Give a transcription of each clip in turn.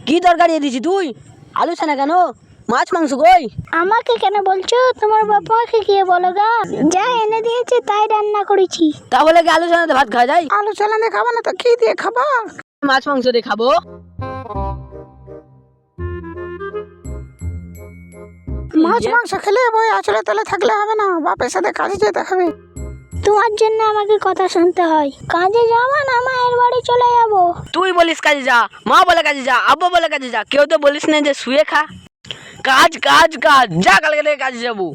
কি তরকারি দিয়েছি তুই? আলু ছানা কেন? মাছ মাংস কই? আমাকে কেন বলছো? তোমার বাবাকে গিয়ে বলো গা, যা এনে দিয়েছে তাই রান্না করেছি। তাহলে কি আলু ছানাতে ভাত খাওয়া যায়? আলু চালা দিয়ে খাবা না তো কি দিয়ে খাবা? মাছ মাংস দিয়ে খাবো। মাছ মাংস খেলে বই আঁচলে তলে থাকলে হবে না, বাপের সাথে কাজে যেতে হবে। তোমার জন্য আমাকে কথা শুনতে হয়। কাজে যাওয়া না, মায়ের বাড়ি চলে যাবো। তুই বলিস কাজে যা, মা বলে কাজে যা, আব্বা বলে কাজে যা, কেউ তো বলিস না যে শুয়ে খা। কাজ কাজ কাজ, যা কালকে থেকে কাজে যাবো।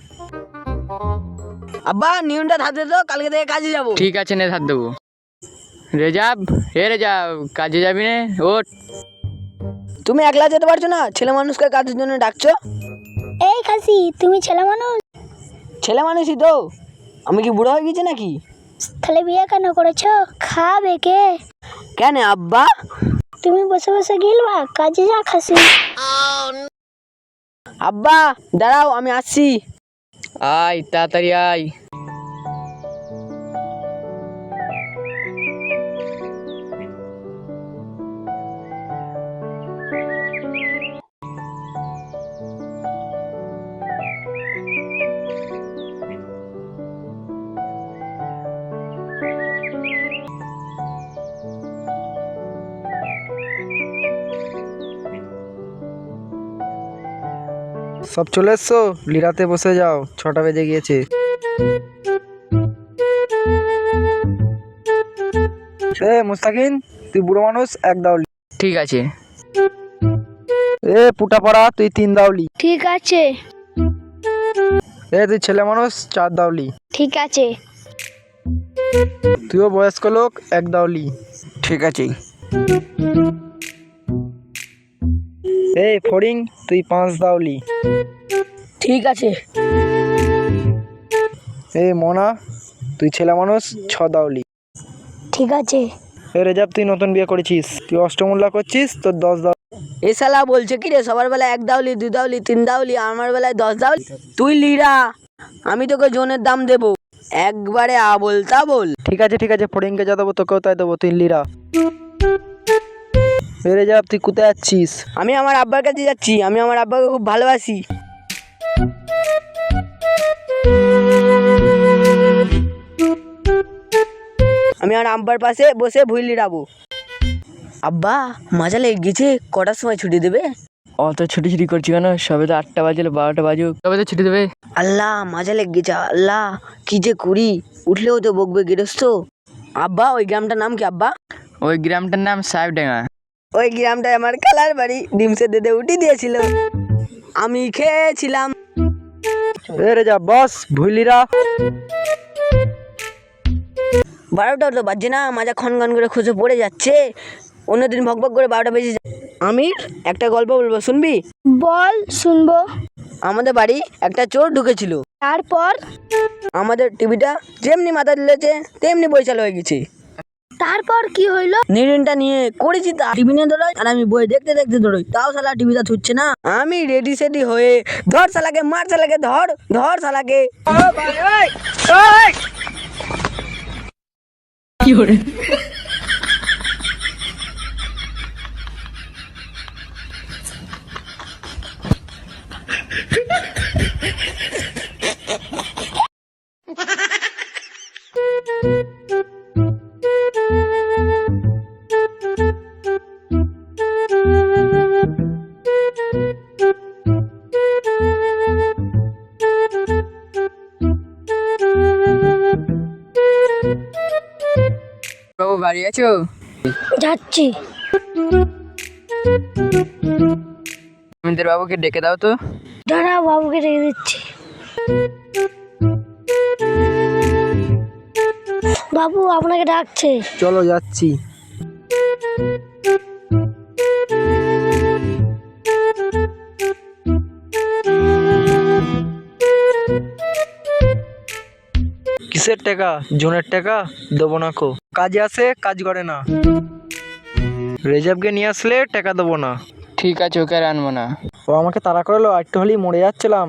আব্বা নিয়মটা ধার দে তো, কালকে থেকে কাজে যাবো। ঠিক আছে, নে ধার দেবো। রেজাব, রেজাব, কাজে যাবি নে? ওঠ। তুমি একলা যেতে পারছো না? ছেলে মানুষকে কাজের জন্য ডাকছো? এই খাসি, তুমি ছেলে মানুষ? ছেলে মানুষই তো। আমি কি বুড়ো হয়ে গেছি নাকি? তাহলে বিয়ে কেন করেছো? খাবে কে? কেন আব্বা? তুমি বসে বসে গিলবা? কাজে যা খাসি। আব্বা দাঁড়াও, আমি আসছি। আয় তাড়াতাড়ি আয়। সব চলে এসছো? লিরাতে বসে যাও, 6টা বেজে গিয়েছে। মুস্তাকিন, তুই বুড়ো মানুষ, 1 দাওলি। ঠিক আছে। পুটা পড়া, তুই 3 দাওলি। ঠিক আছে। তুই ছেলে মানুষ, 4 দাওলি। ঠিক আছে। তুইও বয়স্ক লোক, 1 দাওলি। ঠিক আছে। ফড়িং, তুই 5 দাওলি। ঠিক আছে। মনা, তুই ছেলে মানুষ, 6 দাওলি। ঠিক আছে। রেজাব, তুই নতুন বিয়ে করেছিস, তুই অষ্টমূল্যা করছিস, তোর 10 দাওলি। এ শালা বলছে কি রে, সবার বেলায় 1 দাউলি 2 দাউলি 3 দাউলি, আমার বেলায় 10 দাউলি। তুই লিরা, আমি তোকে জনের দাম দেবো, একবারে আবল তাবল। ঠিক আছে ঠিক আছে, ফড়িংকে যা দেবো তোকেও তাই দেবো, তুই লিরা। রেজাব, তুই কোথায় যাচ্ছিস? আমি আমার আব্বার কাছে যাচ্ছি, আমি আমার আব্বাকে খুব ভালোবাসি। আমি আমার আব্বার পাশে বসে ভুই লিড়াবো। আব্বা মজা লেগে গেছে, কটার সময় ছুটি দেবে? অত ছুটি করছি কেন? সবে তো 8টা বাজলে, 12টা বাজুক, তবে তো ছুটি দেবে। আল্লাহ মজা লেগে গেছে, আল্লাহ কি যে করি, উঠলেও তো বকবে গৃহস্থ। আব্বা ওই গ্রামটার নাম কি আব্বা? ওই গ্রামটার নাম সাহেবডাঙ্গা। ওই গ্রামটায় আমার খালার বাড়ি, ডিম সে দেদে উঠি দিয়েছিল, আমি খেয়েছিলাম। রেজাব বস, ভুই লিরা। 12টা তো বাজছে না, মাজা খনগন করে খুঁজে পড়ে যাচ্ছে। অন্যদিন ভক ভক করে 12টা বেজে যায়। আমি একটা গল্প বলবো, শুনবি? বল, শুনবো। আমাদের বাড়ি একটা চোর ঢুকেছিল। তারপর? আমাদের টিভিটা যেমনি মাথা দিলেছে তেমনি বৈশাল হয়ে গেছে। তারপর কি হইলো? নিরিনটা নিয়ে করেছি, তা টিভি নিয়ে দৌড়াই আর আমি বই দেখতে দেখতে দৌড়াই, তাও শালা টিভিটা ছুটছে না। আমি রেডি সেডি হয়ে ধর শালাকে, মার শালাকে, ধর ধর শালাকে। বাবু বাড়ি আছো? যাচ্ছি। জমিদার বাবুকে ডেকে দাও তো। দাঁড়াও, বাবুকে রেখে দিচ্ছি। বাবু আপনাকে ডাকছে। চলো যাচ্ছি। কিসের টাকা? জনের টাকা দেবো না কো। কাজে আসে, কাজ করে না। রেজাবকে নিয়ে আসলে টাকা দেবো না। ঠিক আছে, ওকে আর আনবো না। ও আমাকে তাড়া করলো, একটু হলেই মরে যাচ্ছিলাম।